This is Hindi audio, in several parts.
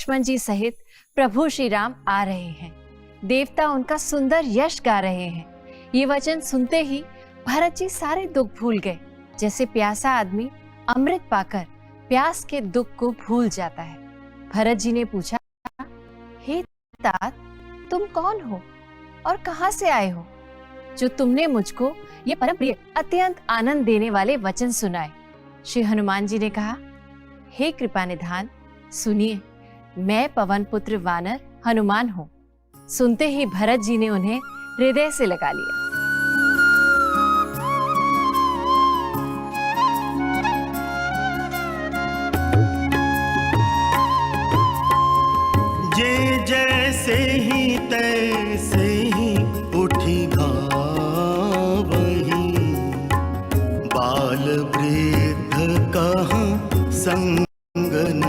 लक्ष्मण जी सहित प्रभु श्री राम आ रहे हैं। देवता उनका सुंदर यश गा रहे हैं। ये वचन सुनते ही भरत जी सारे दुख भूल गए, जैसे प्यासा आदमी अमृत पाकर प्यास के दुख को भूल जाता है। भरत जी ने पूछा, हे तात, तुम कौन हो और कहां से आए हो, जो तुमने मुझको ये परम प्रिय अत्यंत आनंद देने वाले वचन सुनाए। श्री हनुमान जी ने कहा, हे कृपा निधान, सुनिए, मैं पवन पुत्र वानर हनुमान हूँ। सुनते ही भरत जी ने उन्हें हृदय से लगा लिया। जे जैसे ही तैसे ही उठी गावही, बाल वृद्ध कहाँ संगन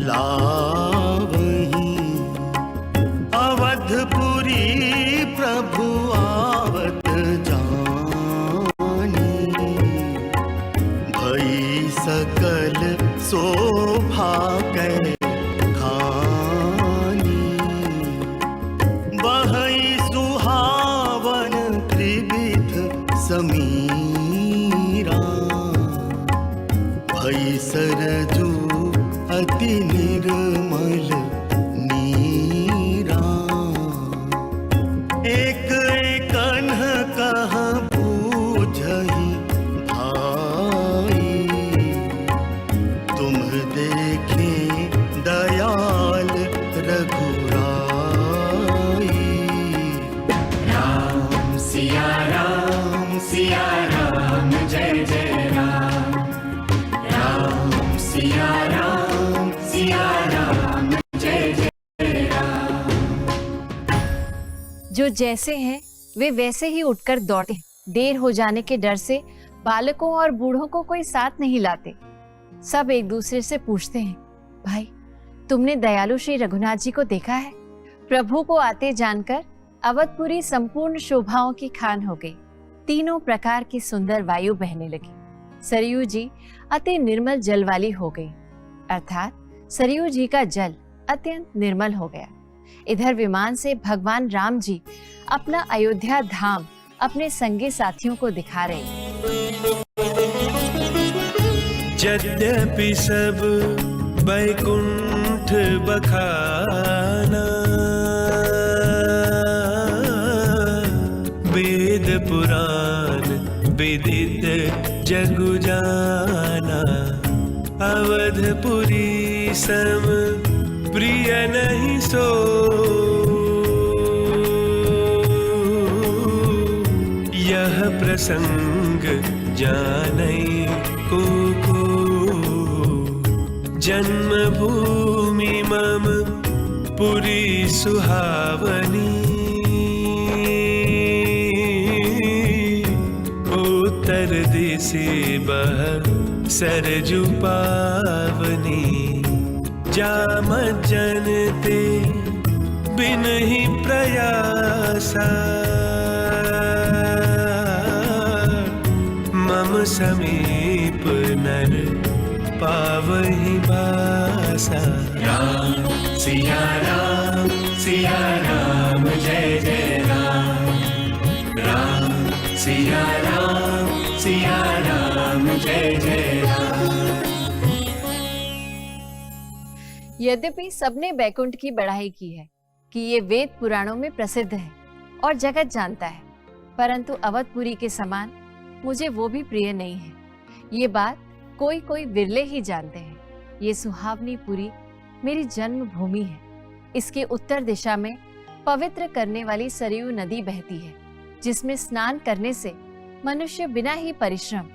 लावही। अवधपुरी प्रभु आवत जानी, भई सकल शोभा कै समीरा। भई सरजू अति निर्मल नीरा। एक एक अनह कह बूझहि भाई, तुम देखे दयाल रघुराई। राम सिया राम, सिया राम जय जय राम। राम सिया राम, सिया राम जय जय राम। जो जैसे हैं वे वैसे ही उठकर दौड़ते हैं। देर हो जाने के डर से बालकों और बूढ़ों को कोई साथ नहीं लाते। सब एक दूसरे से पूछते हैं, भाई तुमने दयालु श्री रघुनाथ जी को देखा है? प्रभु को आते जानकर अवधपुरी संपूर्ण शोभाओं की खान हो गई। तीनों प्रकार की सुंदर वायु बहने लगी। सरयू जी अति निर्मल जल वाली हो गई, अर्थात सरयू जी का जल अत्यंत निर्मल हो गया। इधर विमान से भगवान राम जी अपना अयोध्या धाम अपने संगी साथियों को दिखा रहे। यद्यपि सब बैकुंठ बखाना, वेद पुराण विदित जगु जाना। अवधपुरी सम प्रिय नहीं सो, यह प्रसंग जानै को। जन्मभूमि मम पुरी सुहावनी, उत्तर दिशि बह सरजू पावनी। जाम जनते बिनहि प्रयासा, मम समीप नर पावहि बासा। राम सिया राम, सिया राम जय जय राम। राम सिया राम, सिया राम जय जय राम। यद्यपि सबने बैकुंठ की बढ़ाई की है कि ये वेद पुराणों में प्रसिद्ध है और जगत जानता है, परंतु अवधपुरी के समान मुझे वो भी प्रिय नहीं है। ये बात कोई कोई विरले ही जानते हैं। ये सुहावनी पुरी मेरी जन्मभूमि है। इसके उत्तर दिशा में पवित्र करने वाली सरयू नदी बहती है, जिसमें स्नान करने से मनुष्य बिना ही परिश्रम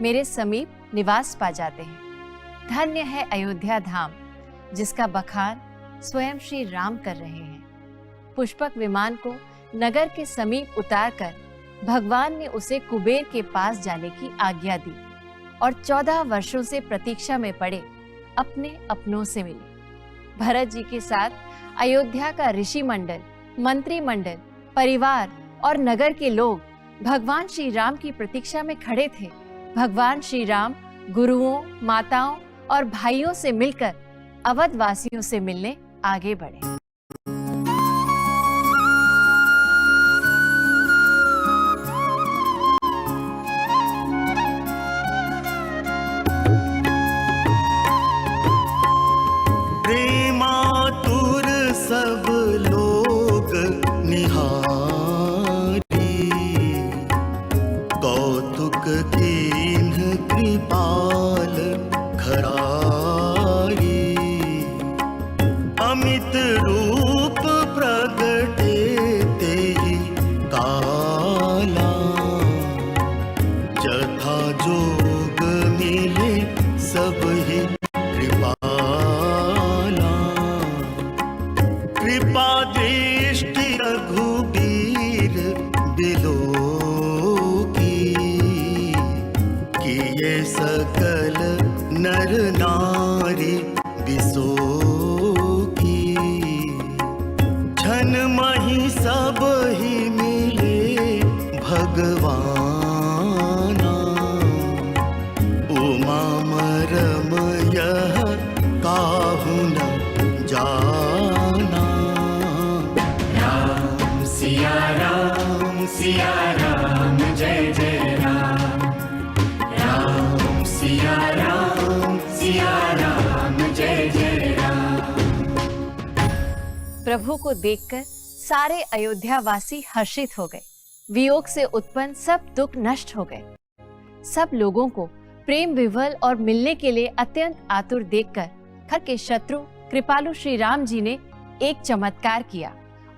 मेरे समीप निवास पा जाते हैं। धन्य है अयोध्या धाम, जिसका बखान स्वयं श्री राम कर रहे हैं। पुष्पक विमान को नगर के समीप उतारकर भगवान ने उसे कुबेर के पास जाने की आज्ञा दी और 14 वर्षों से प्रतीक्षा में पड़े अपने अपनों से मिले। भरत जी के साथ अयोध्या का ऋषि मंडल, मंत्री मंडल, परिवार और नगर के लोग भगवान श्री राम की प्रतीक्षा में खड़े थे। भगवान श्री राम गुरुओं, माताओं और भाइयों से मिलकर अवध वासियों से मिलने आगे बढ़े। प्रेमातुर सब लोग निहारी, कौतुक कीन्ह कृपाल खरारी। अमित रूप प्रगटे तेहि काला, जथा जोग मिले सब ही कृपाला। कृपा दृष्टि रघुबीर बिलो की, किए सकल नर नारी बिसो की। छन मही सब ही मिले भगवाना, उमा मरम यह काहू न जाना। राम सिया राम जय जय राम। राम सिया राम जय जय राम। प्रभु को देखकर सारे अयोध्यावासी हर्षित हो गए। वियोग से उत्पन्न सब दुख नष्ट हो गए। सब लोगों को प्रेम विह्वल और मिलने के लिए अत्यंत आतुर देखकर घर के शत्रु कृपालु श्री राम जी ने एक चमत्कार किया।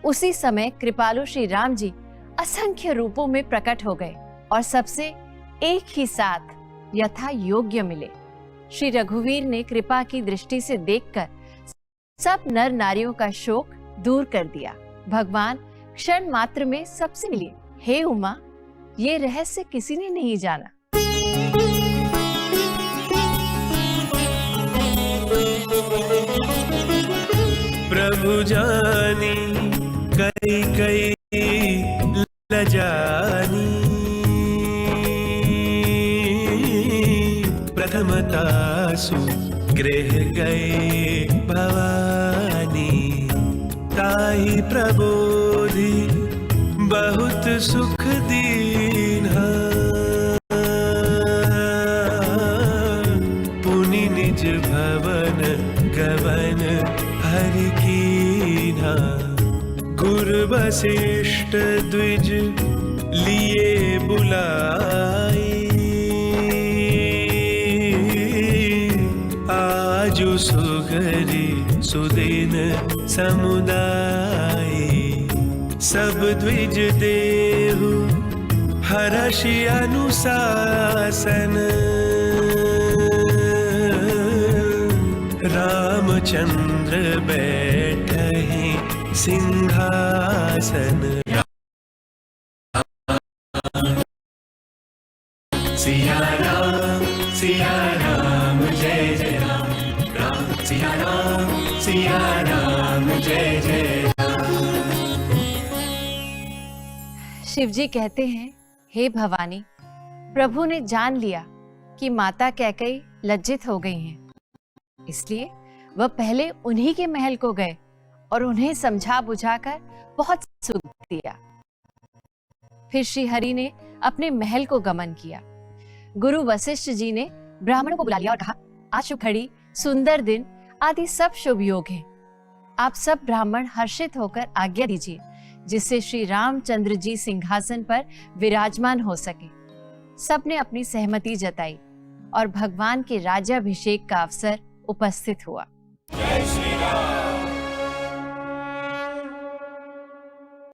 उसी समय कृपालु श्री राम जी असंख्य रूपों में प्रकट हो गए और सबसे एक ही साथ यथा योग्य मिले। श्री रघुवीर ने कृपा की दृष्टि से देखकर सब नर नारियों का शोक दूर कर दिया। भगवान क्षण मात्र में सबसे मिले। हे उमा, ये रहस्य किसी ने नहीं जाना। प्रभु जानी कई कई लजानी, प्रथमता सु गृह गए भवानी। ताहि प्रबोधि बहुत सुख दीन्हा, पुनि निज भवन गवन हरि कीन्हा। गुरु वशिष्ठ द्विज लिए बुलाई, आजु सुघरी सुदिन समुदाय। सब द्विज देहु हर्षि अनुशासन, रामचंद्र बैठहि सिंहासन। सिया राम जय जय राम। राम सिया राम जय जय राम। शिव जी कहते हैं, हे भवानी, प्रभु ने जान लिया कि माता कैकेयी लज्जित हो गई हैं, इसलिए वह पहले उन्हीं के महल को गए और उन्हें समझा बुझाकर बहुत सुख दिया। फिर श्री हरि ने अपने महल को गमन किया। गुरु वशिष्ठ जी ने ब्राह्मणों को बुला लिया और कहा, आज शुभ घड़ी, सुंदर दिन आदि सब शुभ योग हैं। आप सब ब्राह्मण हर्षित होकर आज्ञा दीजिए, जिससे श्री रामचंद्र जी सिंहासन पर विराजमान हो सके। सबने अपनी सहमति जताई और भगवान के राज्याभिषेक का अवसर उपस्थित हुआ।